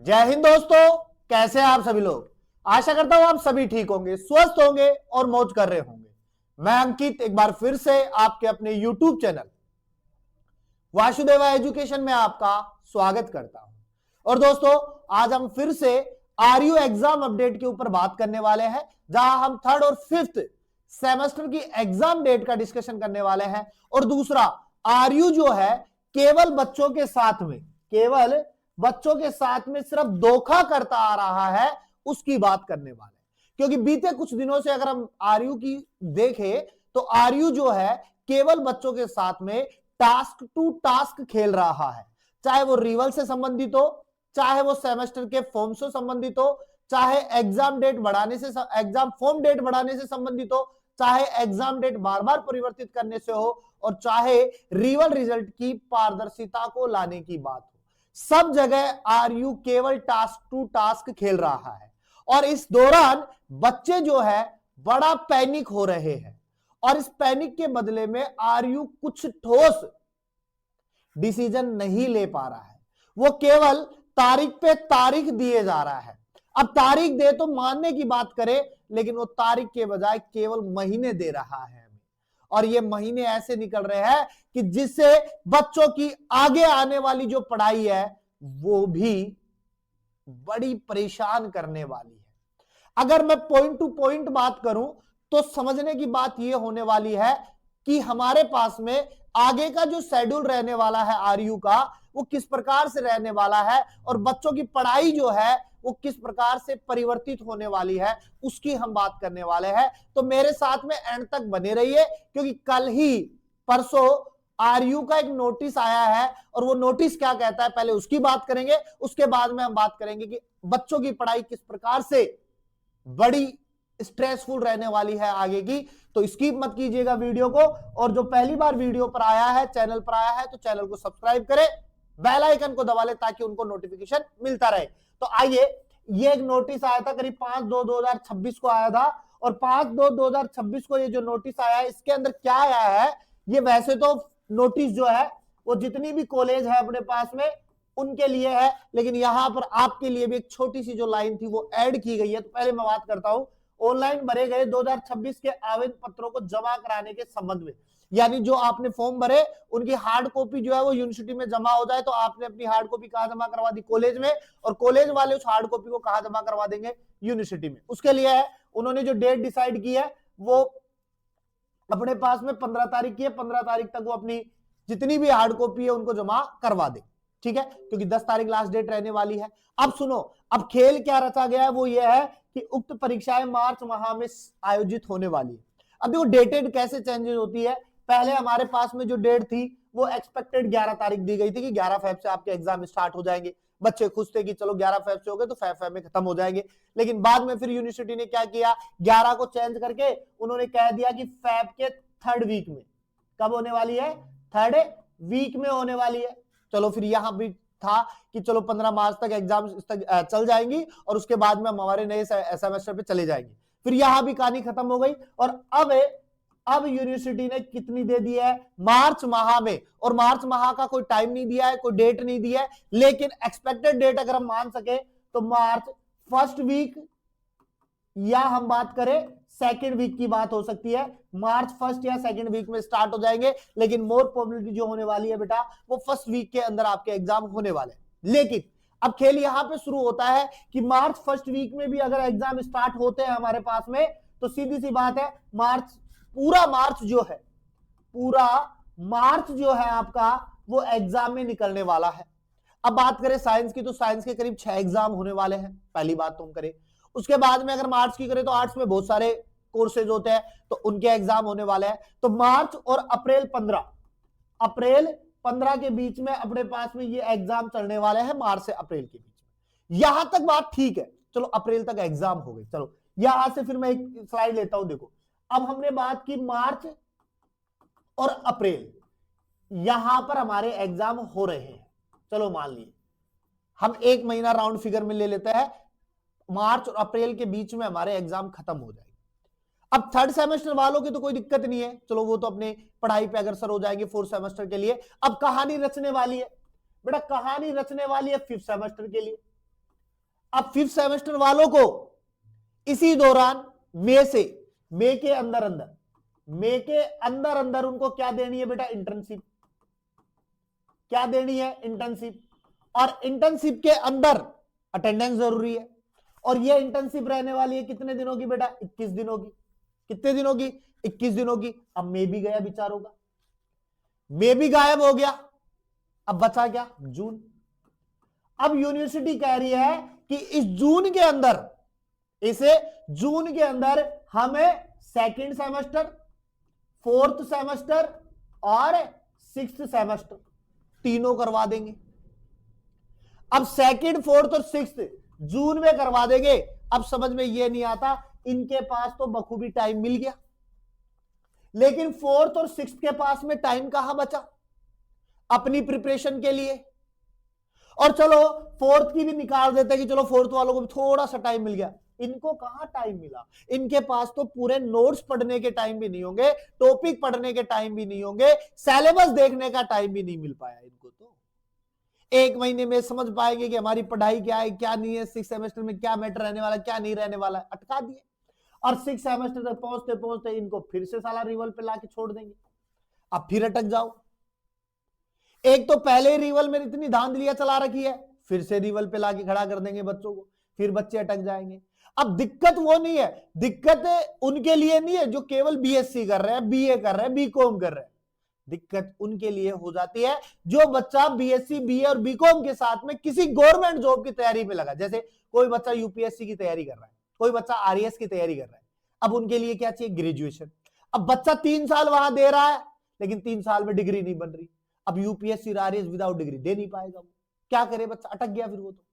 जय हिंद दोस्तों, कैसे हैं आप सभी लोग। आशा करता हूं आप सभी ठीक होंगे, स्वस्थ होंगे और मौज कर रहे होंगे। मैं अंकित एक बार फिर से आपके अपने YouTube चैनल वासुदेवा एजुकेशन में आपका स्वागत करता हूं। और दोस्तों, आज हम फिर से आरयू एग्जाम अपडेट के ऊपर बात करने वाले हैं, जहां हम 3rd और 5th सेमेस्टर की एग्जाम डेट का डिस्कशन करने वाले हैं। और दूसरा, आरयू जो है केवल बच्चों के साथ में सिर्फ धोखा करता आ रहा है, उसकी बात करने वाले हैं। क्योंकि बीते कुछ दिनों से अगर हम आरयू की देखें तो आरयू जो है केवल बच्चों के साथ में टास्क टू टास्क खेल रहा है, चाहे वो रिवल से संबंधित हो, चाहे वो सेमेस्टर के फॉर्म से संबंधित हो, चाहे एग्जाम फॉर्म डेट बढ़ाने से संबंधित हो, चाहे एग्जाम डेट बार बार परिवर्तित करने से हो, और चाहे रिवल रिजल्ट की पारदर्शिता को लाने की बात हो। सब जगह आरयू केवल टास्क टू टास्क खेल रहा है। और इस दौरान बच्चे जो है बड़ा पैनिक हो रहे हैं, और इस पैनिक के बदले में आरयू कुछ ठोस डिसीजन नहीं ले पा रहा है। वो केवल तारीख पे तारीख दिए जा रहा है। अब तारीख दे तो मानने की बात करे, लेकिन वो तारीख के बजाय केवल महीने दे रहा है। और ये महीने ऐसे निकल रहे हैं कि जिससे बच्चों की आगे आने वाली जो पढ़ाई है वो भी बड़ी परेशान करने वाली है। अगर मैं पॉइंट टू पॉइंट बात करूं तो समझने की बात यह होने वाली है कि हमारे पास में आगे का जो शेड्यूल रहने वाला है आरयू का, वो किस प्रकार से रहने वाला है, और बच्चों की पढ़ाई जो है वो किस प्रकार से परिवर्तित होने वाली है, उसकी हम बात करने वाले हैं। तो मेरे साथ में एंड तक बने रहिए, क्योंकि कल ही परसों आरयू का एक नोटिस आया है, और वो नोटिस क्या कहता है पहले उसकी बात करेंगे। उसके बाद में हम बात करेंगे कि बच्चों की पढ़ाई किस प्रकार से बड़ी स्ट्रेसफुल रहने वाली है आगे की। तो स्किप मत कीजिएगा वीडियो को, और जो पहली बार वीडियो पर आया है, चैनल पर आया है, तो चैनल को सब्सक्राइब करें, बेल आइकन को दबा ले ताकि उनको नोटिफिकेशन मिलता रहे। तो आइए, ये एक नोटिस आया था करीब 5/2/2026 को आया था, और 5/2/2026 को ये जो नोटिस आया है, इसके अंदर क्या आया है, ये वैसे तो नोटिस जो है वो जितनी भी कॉलेज है अपने पास में उनके लिए है, लेकिन यहां पर आपके लिए भी एक छोटी सी जो लाइन थी वो ऐड की गई है। तो पहले मैं बात करता हूं ऑनलाइन भरे गए 2026 के आवेदन पत्रों को जमा कराने के संबंध में। यानी जो आपने फॉर्म भरे उनकी हार्ड कॉपी जो है वो यूनिवर्सिटी में जमा हो जाए, तो आपने अपनी हार्ड कॉपी कहां जमा करवा दी? कॉलेज में। और कॉलेज वाले उस हार्ड कॉपी को कहां जमा करवा देंगे? यूनिवर्सिटी में। उसके लिए है उन्होंने जो डेट डिसाइड की है वो अपने पास में 15 तारीख की है। 15 तारीख तक वो अपनी जितनी भी हार्ड कॉपी है उनको जमा करवा दे, ठीक है, क्योंकि 10 तारीख लास्ट डेट रहने वाली है। अब सुनो, अब खेल क्या रचा गया है वो ये है कि उक्त परीक्षाएं मार्च माह में आयोजित होने वाली है। अब देखो डेटेड कैसे चेंजेस होती है। पहले हमारे पास में जो डेट थी वो एक्सपेक्टेड 11 तारीख दी गई थी कि 11 फेब से आपके एग्जाम स्टार्ट हो जाएंगे। बच्चे खुश थे कि चलो 11 फेब से हो गए तो फेब में खत्म हो जाएंगे। लेकिन बाद में फिर यूनिवर्सिटी ने क्या किया, 11 को चेंज करके उन्होंने कह दिया कि फेब के 3rd वीक में। कब होने वाली है? 3rd वीक में होने वाली है। चलो फिर यहां भी था कि चलो 15 मार्च तक एग्जाम चल जाएंगी, और उसके बाद में हम हमारे नए सेमेस्टर पे चले जाएंगे। फिर यहां भी कहानी खत्म हो गई, और अब यूनिवर्सिटी ने कितनी दे दी है? मार्च माह में। और मार्च माह का कोई टाइम नहीं दिया है, कोई डेट नहीं दिया है, लेकिन एक्सपेक्टेड डेट अगर हम मान सके तो मार्च 1st वीक, या हम बात करें 2nd वीक की बात हो सकती है। मार्च 1st या 2nd वीक में स्टार्ट हो जाएंगे, लेकिन मोर प्रोबेबिलिटी जो होने वाली है बेटा वो 1st वीक के अंदर आपके एग्जाम होने वाले। लेकिन अब खेल यहां पे शुरू होता है कि मार्च 1st वीक में भी अगर एग्जाम स्टार्ट होते हैं हमारे पास में, तो सीधी सी बात है पूरा मार्च जो है आपका वो एग्जाम में निकलने वाला है। अब बात करें साइंस की, तो साइंस के करीब 6 एग्जाम होने वाले हैं, पहली बात तुम करें। उसके बाद में अगर आर्ट्स की करें तो आर्ट्स में बहुत सारे कोर्सेज होते हैं, तो उनके एग्जाम होने वाले हैं। तो मार्च और अप्रैल 15 के बीच में अपने पास में ये एग्जाम चलने वाले हैं, मार्च से अप्रैल के बीच में। यहां तक बात ठीक है, चलो अप्रैल तक एग्जाम हो गई। चलो यहां से फिर मैं एक स्लाइड लेता हूं। देखो, अब हमने बात की मार्च और अप्रैल, यहां पर हमारे एग्जाम हो रहे हैं। चलो मान लिए हम 1 महीना राउंड फिगर में ले लेते हैं, मार्च और अप्रैल के बीच में हमारे एग्जाम खत्म हो जाएंगे। अब 3rd सेमेस्टर वालों की तो कोई दिक्कत नहीं है, चलो वो तो अपने पढ़ाई पे अग्रसर हो जाएंगे 4th सेमेस्टर के लिए। अब कहानी रचने वाली है बेटा, कहानी रचने वाली है 5th सेमेस्टर के लिए। अब 5th सेमेस्टर वालों को इसी दौरान मई के अंदर अंदर उनको क्या देनी है बेटा, इंटर्नशिप। क्या देनी है, इंटर्नशिप। और इंटर्नशिप के अंदर अटेंडेंस जरूरी है। और ये इंटर्नशिप रहने वाली है कितने दिनों की बेटा, 21 दिनों की। कितने दिनों की, 21 दिनों की। अब मई भी गया बेचारों का, मई भी गायब हो गया, अब बचा क्या, जून। अब यूनिवर्सिटी कह रही है कि इस जून के अंदर, इसे जून के अंदर हमें 2nd सेमेस्टर, 4th सेमेस्टर और 6th सेमेस्टर तीनों करवा देंगे। अब 2nd, 4th और 6th जून में करवा देंगे। अब समझ में यह नहीं आता, इनके पास तो बखूबी टाइम मिल गया, लेकिन 4th और 6th के पास में टाइम कहां बचा अपनी प्रिपरेशन के लिए। और चलो 4th की भी निकाल देते कि चलो 4th वालों को भी थोड़ा सा टाइम मिल गया, इनको कहां टाइम मिला। इनके पास तो पूरे नोट्स पढ़ने के टाइम भी नहीं होंगे, टॉपिक पढ़ने के टाइम भी नहीं होंगे, सिलेबस देखने का टाइम भी नहीं मिल पाया इनको। तो 1 महीने में समझ पाएंगे कि हमारी पढ़ाई क्या है क्या नहीं है, 6th सेमेस्टर में क्या मैटर रहने वाला क्या नहीं रहने वाला है, अटका दिए। और 6th सेमेस्टर तक पहुंचते पहुंचते इनको फिर से साला रिवल पे लाके छोड़ देंगे। अब फिर अटक जाओ। एक तो पहले रिवल में इतनी धांधलियां चला रखी है, फिर से रिवल पे लाके खड़ा कर देंगे बच्चों को, फिर बच्चे अटक जाएंगे। अब दिक्कत वो नहीं है, दिक्कत उनके लिए नहीं है जो केवल बीएससी कर रहे हैं, बीए कर रहे हैं, बीकॉम कर रहे हैं। दिक्कत उनके लिए हो जाती है जो बच्चा बीएससी, बीए और बीकॉम के साथ में किसी गवर्नमेंट जॉब की तैयारी में लगा। जैसे कोई बच्चा यूपीएससी की तैयारी कर रहा है, कोई बच्चा आरएएस की तैयारी कर रहा है। अब उनके लिए क्या चाहिए, ग्रेजुएशन। अब बच्चा 3 साल वहां दे रहा है, लेकिन 3 साल में डिग्री नहीं बन रही। अब यूपीएससी और आरएएस विदाउट डिग्री दे नहीं पाएगा, वो क्या करे, बच्चा अटक गया फिर वो तो।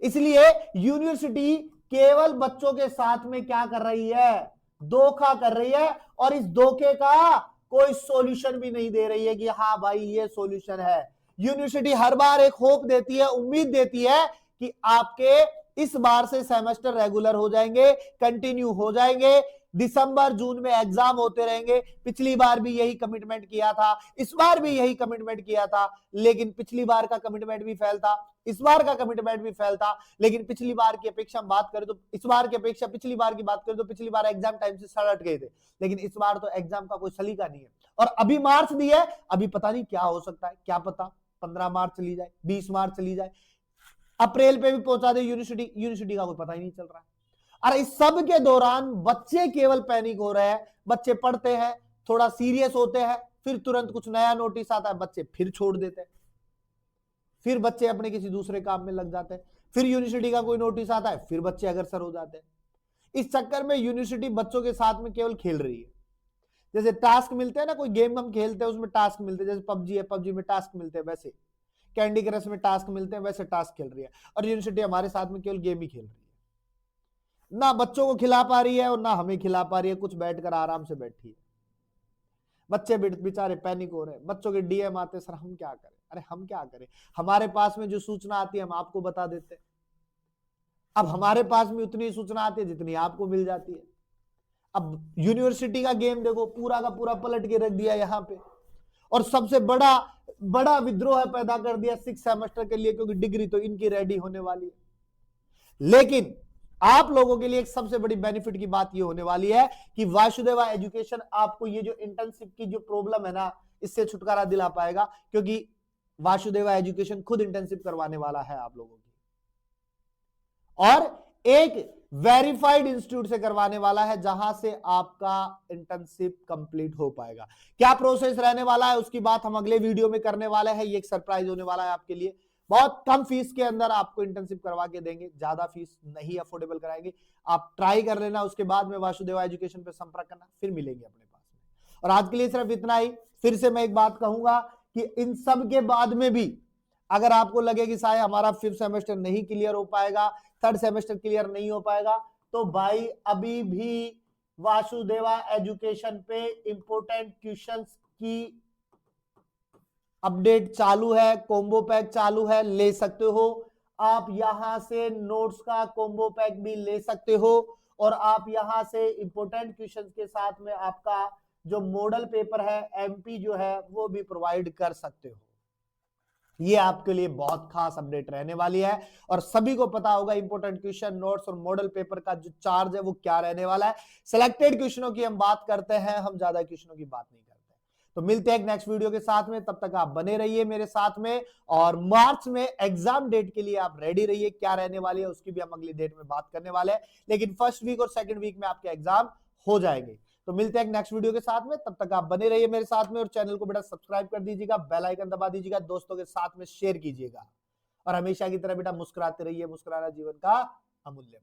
इसलिए यूनिवर्सिटी केवल बच्चों के साथ में क्या कर रही है, धोखा कर रही है। और इस धोखे का कोई सॉल्यूशन भी नहीं दे रही है कि हाँ भाई ये सॉल्यूशन है। यूनिवर्सिटी हर बार एक होप देती है, उम्मीद देती है कि आपके इस बार से सेमेस्टर रेगुलर हो जाएंगे, कंटिन्यू हो जाएंगे, दिसंबर जून में एग्जाम होते रहेंगे। पिछली बार भी यही कमिटमेंट किया था, इस बार भी यही कमिटमेंट किया था, लेकिन पिछली बार का कमिटमेंट भी फेल था, इस बार का कमिटमेंट भी फेल था। लेकिन पिछली बार की अपेक्षा बात करें तो, इस बार की अपेक्षा पिछली बार की बात करें तो पिछली बार एग्जाम टाइम से साढ़े 8 गए थे, लेकिन इस बार तो एग्जाम का कोई सलीका नहीं है। और अभी मार्च दी है, अभी पता नहीं क्या हो सकता है, क्या पता 15 मार्च चली जाए, 20 मार्च चली जाए, अप्रैल पे भी पहुंचा दे यूनिवर्सिटी का कोई पता ही नहीं चल रहा है। और इस सब के दौरान बच्चे केवल पैनिक हो रहे हैं। बच्चे पढ़ते हैं, थोड़ा सीरियस होते हैं, फिर तुरंत कुछ नया नोटिस आता है, बच्चे फिर छोड़ देते हैं, फिर बच्चे अपने किसी दूसरे काम में लग जाते हैं, फिर यूनिवर्सिटी का कोई नोटिस आता है, फिर बच्चे अग्रसर हो जाते हैं। इस चक्कर में यूनिवर्सिटी बच्चों के साथ में केवल खेल रही है। जैसे टास्क मिलते हैं ना, कोई गेम हम खेलते हैं उसमें टास्क मिलते हैं, जैसे पबजी है, पबजी में टास्क मिलते हैं, वैसे कैंडी क्रश में टास्क मिलते हैं, वैसे टास्क खेल रही है। और यूनिवर्सिटी हमारे साथ में केवल गेम ही खेल रही है, ना बच्चों को खिला पा रही है और ना हमें खिला पा रही है, कुछ बैठकर आराम से बैठी है। बच्चे बेचारे पैनिक हो रहे हैं, बच्चों के डीएम आते, सर हम क्या करें। अरे हम क्या करें, हमारे पास में जो सूचना आती है हम आपको बता देते हैं। अब हमारे पास में उतनी सूचना आती है जितनी आपको मिल जाती है। अब यूनिवर्सिटी का गेम देखो, पूरा का पूरा पलट के रख दिया यहाँ पे, और सबसे बड़ा विद्रोह पैदा कर दिया 6th सेमेस्टर के लिए, क्योंकि डिग्री तो इनकी रेडी होने वाली है। लेकिन आप लोगों के लिए एक सबसे बड़ी बेनिफिट की बात यह होने वाली है कि वासुदेवा एजुकेशन आपको ये जो इंटर्नशिप की जो प्रॉब्लम है ना, इससे छुटकारा दिला पाएगा, क्योंकि वासुदेवा एजुकेशन खुद इंटर्नशिप करवाने वाला है आप लोगों की, और एक वेरीफाइड इंस्टीट्यूट से करवाने वाला है, जहां से आपका इंटर्नशिप कंप्लीट हो पाएगा। क्या प्रोसेस रहने वाला है उसकी बात हम अगले वीडियो में करने वाले हैं। ये एक सरप्राइज होने वाला है आपके लिए। बहुत कम फीस के अंदर आपको इंटर्नशिप करवा के देंगे, ज्यादा फीस नहीं अफोर्डेबल कराएंगे। आप ट्राई कर लेना, उसके बाद में वासुदेवा एजुकेशन पे संपर्क करना, फिर मिलेंगे अपने पास में। और आज के लिए सिर्फ इतना ही। फिर से मैं एक बात कहूंगा कि इन सब के बाद में भी अगर आपको लगे कि शायद हमारा 5th सेमेस्टर नहीं क्लियर हो पाएगा, 3rd सेमेस्टर क्लियर नहीं हो पाएगा, तो भाई अभी भी वासुदेवा एजुकेशन पे इंपोर्टेंट क्वेश्चंस की अपडेट चालू है, कॉम्बो पैक चालू है, ले सकते हो आप। यहां से नोट्स का कॉम्बो पैक भी ले सकते हो, और आप यहां से इंपोर्टेंट क्वेश्चंस के साथ में आपका जो मॉडल पेपर है एमपी जो है वो भी प्रोवाइड कर सकते हो। ये आपके लिए बहुत खास अपडेट रहने वाली है और सभी को पता होगा इंपॉर्टेंट क्वेश्चन नोट्स और मॉडल पेपर का जो चार्ज है वो क्या रहने वाला है। सिलेक्टेड क्वेश्चनों की हम बात करते हैं, हम ज्यादा क्वेश्चनों की बात नहीं करते। तो मिलते हैं एक नेक्स्ट वीडियो के साथ में, तब तक आप बने रहिए मेरे साथ में। और मार्च में एग्जाम डेट के लिए आप रेडी रहिए, क्या रहने वाली है उसकी भी हम अगली डेट में बात करने वाले हैं, लेकिन फर्स्ट वीक और सेकंड वीक में आपके एग्जाम हो जाएंगे। तो मिलते हैं एक नेक्स्ट वीडियो के साथ में, तब तक आप बने रहिए मेरे साथ में और चैनल को बेटा सब्सक्राइब कर दीजिएगा, बेल आइकन दबा दीजिएगा, दोस्तों के साथ में शेयर कीजिएगा और हमेशा की तरह बेटा मुस्कुराते रहिए, मुस्कुराना जीवन का अमूल्य।